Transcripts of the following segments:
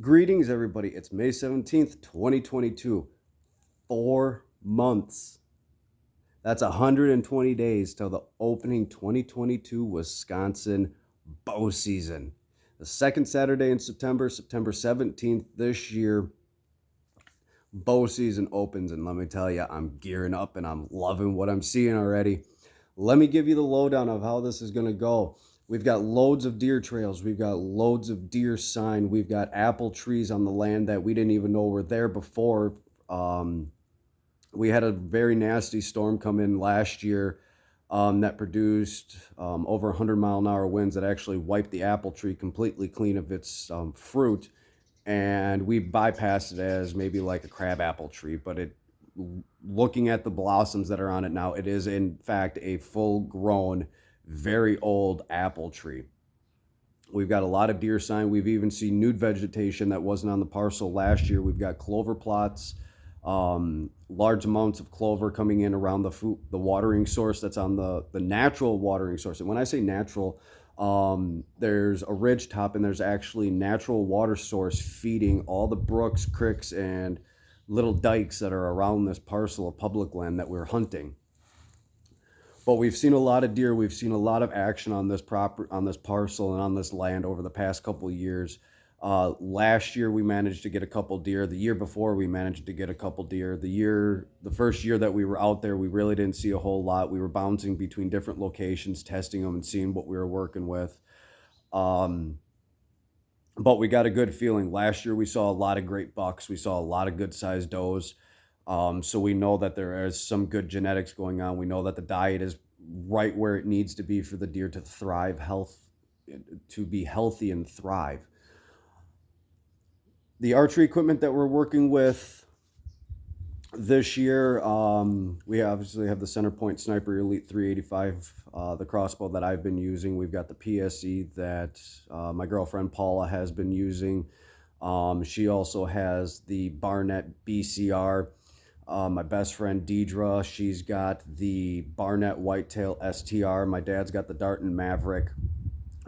Greetings, everybody. It's May 17th, 2022. 4 months. That's 120 days till the opening 2022 Wisconsin bow season. The second Saturday in September, September 17th this year, bow season opens. And let me tell you, I'm gearing up and I'm loving what I'm seeing already. Let me give you the lowdown of how this is going to go. We've got loads of deer trails. We've got loads of deer sign. We've got apple trees on the land that we didn't even know were there before. We had a very nasty storm come in last year that produced over 100-mile-an-hour winds that actually wiped the apple tree completely clean of its fruit. And we bypassed it as maybe like a crab apple tree, but looking at the blossoms that are on it now, it is in fact a full-grown, very old apple tree. We've got a lot of deer sign. We've even seen nude vegetation that wasn't on the parcel last year. We've got clover plots, large amounts of clover coming in around the watering source that's on the natural watering source. And when I say natural, there's a ridge top and there's actually natural water source feeding all the brooks, creeks, and little dikes that are around this parcel of public land that we're hunting. But we've seen a lot of deer. We've seen a lot of action on this parcel and on this land over the past couple of years. Last year we managed to get a couple deer. The year before we managed to get a couple deer. The first year that we were out there, we really didn't see a whole lot. We were bouncing between different locations, testing them and seeing what we were working with. But we got a good feeling. Last year we saw a lot of great bucks. We saw a lot of good sized does. So we know that there is some good genetics going on. We know that the diet is right where it needs to be for the deer to thrive, to be healthy and thrive. The archery equipment that we're working with this year, we obviously have the Centerpoint Sniper Elite 385, the crossbow that I've been using. We've got the PSE that my girlfriend Paula has been using. She also has the Barnett BCR. My best friend Deidre, she's got the Barnett Whitetail STR. My dad's got the Darton Maverick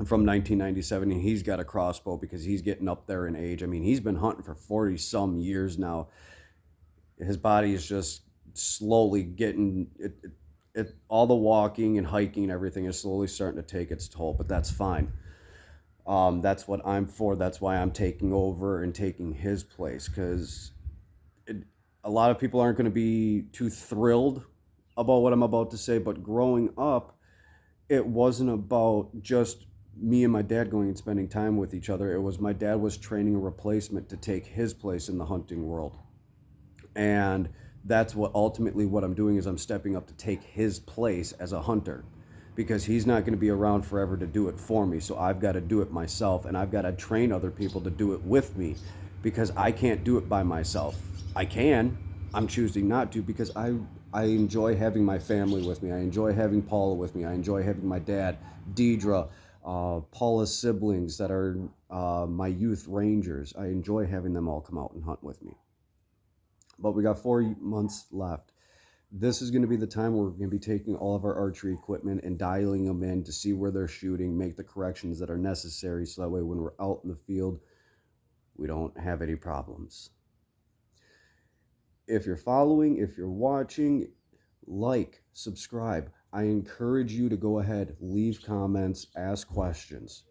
from 1997, and he's got a crossbow because he's getting up there in age. I mean, he's been hunting for 40 some years now. His body is just slowly getting it all the walking and hiking and everything is slowly starting to take its toll, but that's fine. That's what I'm for. That's why I'm taking over and taking his place, because a lot of people aren't going to be too thrilled about what I'm about to say, but growing up, it wasn't about just me and my dad going and spending time with each other. It was my dad was training a replacement to take his place in the hunting world. And that's what ultimately what I'm doing is I'm stepping up to take his place as a hunter, because he's not going to be around forever to do it for me. So I've got to do it myself, and I've got to train other people to do it with me, because I can't do it by myself. I can. I'm choosing not to, because I enjoy having my family with me. I enjoy having Paula with me. I enjoy having my dad, Deidre, Paula's siblings that are my youth rangers. I enjoy having them all come out and hunt with me. But we got 4 months left. This is going to be the time where we're going to be taking all of our archery equipment and dialing them in to see where they're shooting, make the corrections that are necessary, so that way when we're out in the field, we don't have any problems. If you're following, if you're watching, like, subscribe. I encourage you to go ahead, leave comments, ask questions.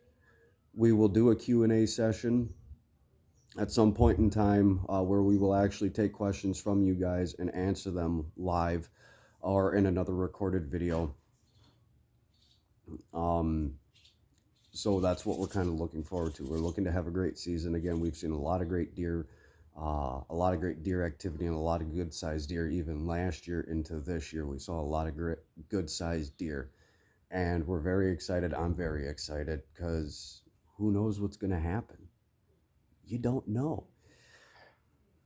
We will do a Q&A session at some point in time where we will actually take questions from you guys and answer them live or in another recorded video. So that's what we're kind of looking forward to. We're looking to have a great season. Again, we've seen a lot of great deer, a lot of great deer activity, and a lot of good sized deer. Even last year into this year, we saw a lot of good sized deer, and we're very excited. I'm very excited, because who knows what's going to happen? You don't know.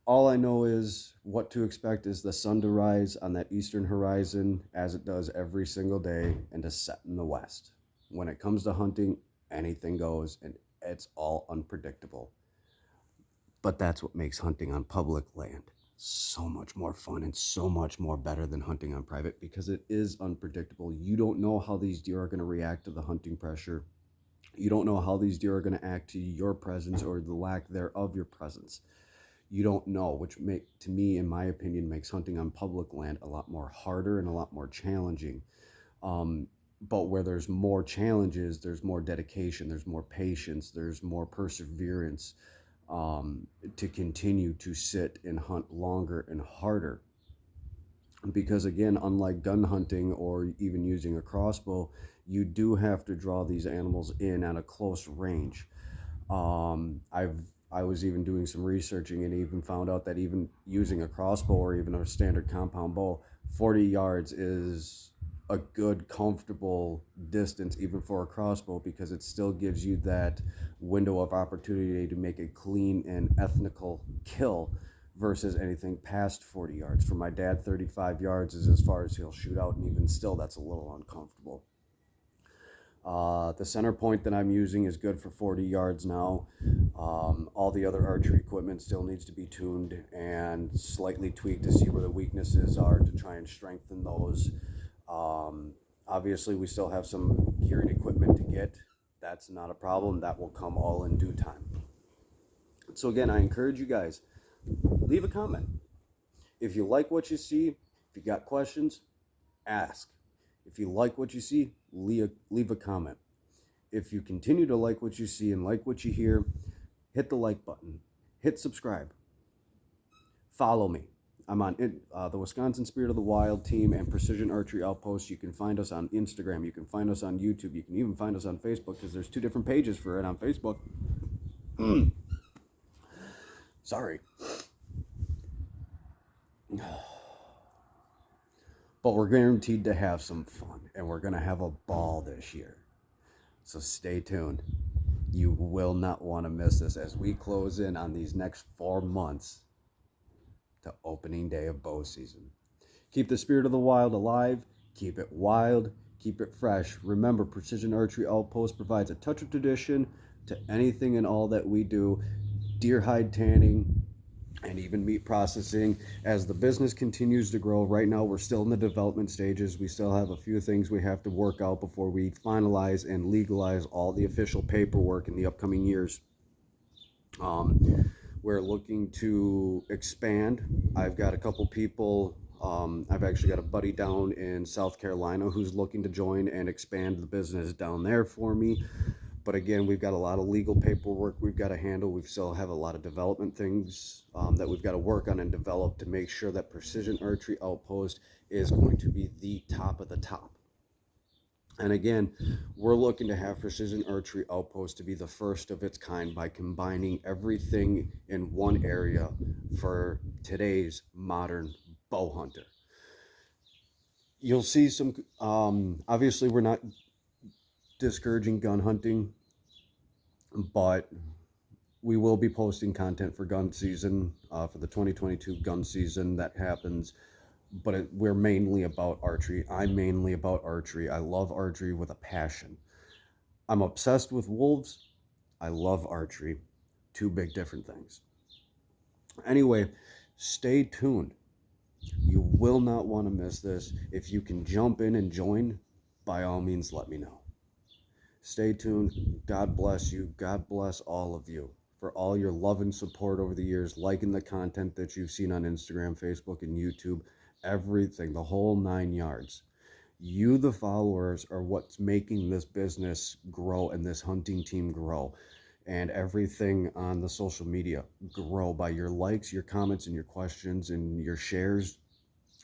All I know is what to expect is the sun to rise on that eastern horizon, as it does every single day, and to set in the west. When it comes to hunting, anything goes, and it's all unpredictable. But that's what makes hunting on public land so much more fun and so much more better than hunting on private, because it is unpredictable. You don't know how these deer are going to react to the hunting pressure. You don't know how these deer are going to act to your presence or the lack thereof your presence. You don't know, which to me, in my opinion, makes hunting on public land a lot more harder and a lot more challenging. But where there's more challenges, there's more dedication, there's more patience, there's more perseverance, to continue to sit and hunt longer and harder. Because again, unlike gun hunting or even using a crossbow, you do have to draw these animals in at a close range. I was even doing some researching and even found out that even using a crossbow or even a standard compound bow, 40 yards is a good, comfortable distance even for a crossbow, because it still gives you that window of opportunity to make a clean and ethnical kill versus anything past 40 yards. For my dad, 35 yards is as far as he'll shoot out, and even still, that's a little uncomfortable. The center point that I'm using is good for 40 yards now. All the other archery equipment still needs to be tuned and slightly tweaked to see where the weaknesses are to try and strengthen those. Obviously, we still have some geared equipment to get. That's not a problem. That will come all in due time. So again, I encourage you guys, leave a comment. If you like what you see, if you got questions, ask. If you like what you see, leave a comment. If you continue to like what you see and like what you hear, hit the like button, hit subscribe, follow me. I'm on the Wisconsin Spirit of the Wild team and Precision Archery Outpost. You can find us on Instagram. You can find us on YouTube. You can even find us on Facebook, because there's 2 different pages for it on Facebook. Sorry. But we're guaranteed to have some fun, and we're going to have a ball this year. So stay tuned. You will not want to miss this as we close in on these next 4 months to opening day of bow season. Keep the spirit of the wild alive. Keep it wild. Keep it fresh. Remember, Precision Archery Outpost provides a touch of tradition to anything and all that we do. Deer hide tanning, and even meat processing. As the business continues to grow, right now we're still in the development stages. We still have a few things we have to work out before we finalize and legalize all the official paperwork in the upcoming years. We're looking to expand. I've got a couple people. I've actually got a buddy down in South Carolina who's looking to join and expand the business down there for me. But again, we've got a lot of legal paperwork we've got to handle. We still have a lot of development things that we've got to work on and develop to make sure that Precision Archery Outpost is going to be the top of the top. And again, we're looking to have Precision Archery Outpost to be the first of its kind by combining everything in one area for today's modern bow hunter. You'll see some, obviously we're not discouraging gun hunting, but we will be posting content for gun season, for the 2022 gun season that happens. But we're mainly about archery. I'm mainly about archery. I love archery with a passion. I'm obsessed with wolves. I love archery. 2 big different things. Anyway, stay tuned. You will not want to miss this. If you can jump in and join, by all means, let me know. Stay tuned. God bless you. God bless all of you for all your love and support over the years, liking the content that you've seen on Instagram, Facebook, and YouTube. Everything, the whole 9 yards. You, the followers, are what's making this business grow and this hunting team grow, and everything on the social media grow by your likes, your comments, and your questions and your shares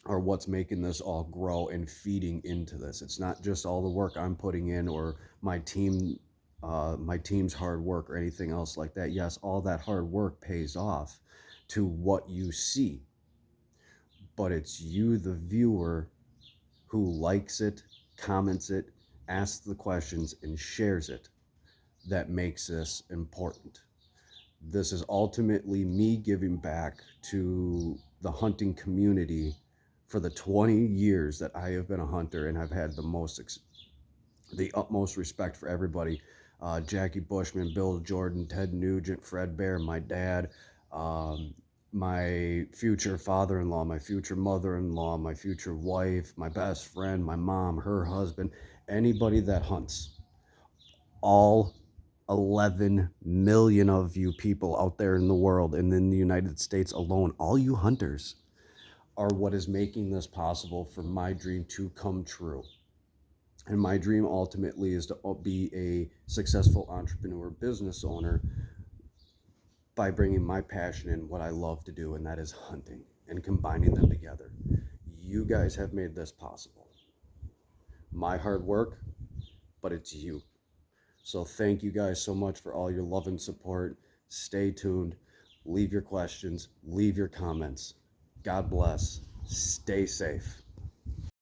are what's making this all grow and feeding into this. It's not just all the work I'm putting in or my team's hard work or anything else like that. Yes, all that hard work pays off to what you see. But it's you, the viewer, who likes it, comments it, asks the questions, and shares it that makes this important. This is ultimately me giving back to the hunting community for the 20 years that I have been a hunter, and I've had the utmost respect for everybody. Jackie Bushman, Bill Jordan, Ted Nugent, Fred Bear, my dad, my future father-in-law, my future mother-in-law, my future wife, my best friend, my mom, her husband, anybody that hunts. all 11 million of you people out there in the world and in the United States alone, all you hunters, are what is making this possible for my dream to come true. And my dream ultimately is to be a successful entrepreneur business owner by bringing my passion and what I love to do, and that is hunting, and combining them together. You guys have made this possible. My hard work, but it's you. So thank you guys so much for all your love and support. Stay tuned. Leave your questions. Leave your comments. God bless. Stay safe.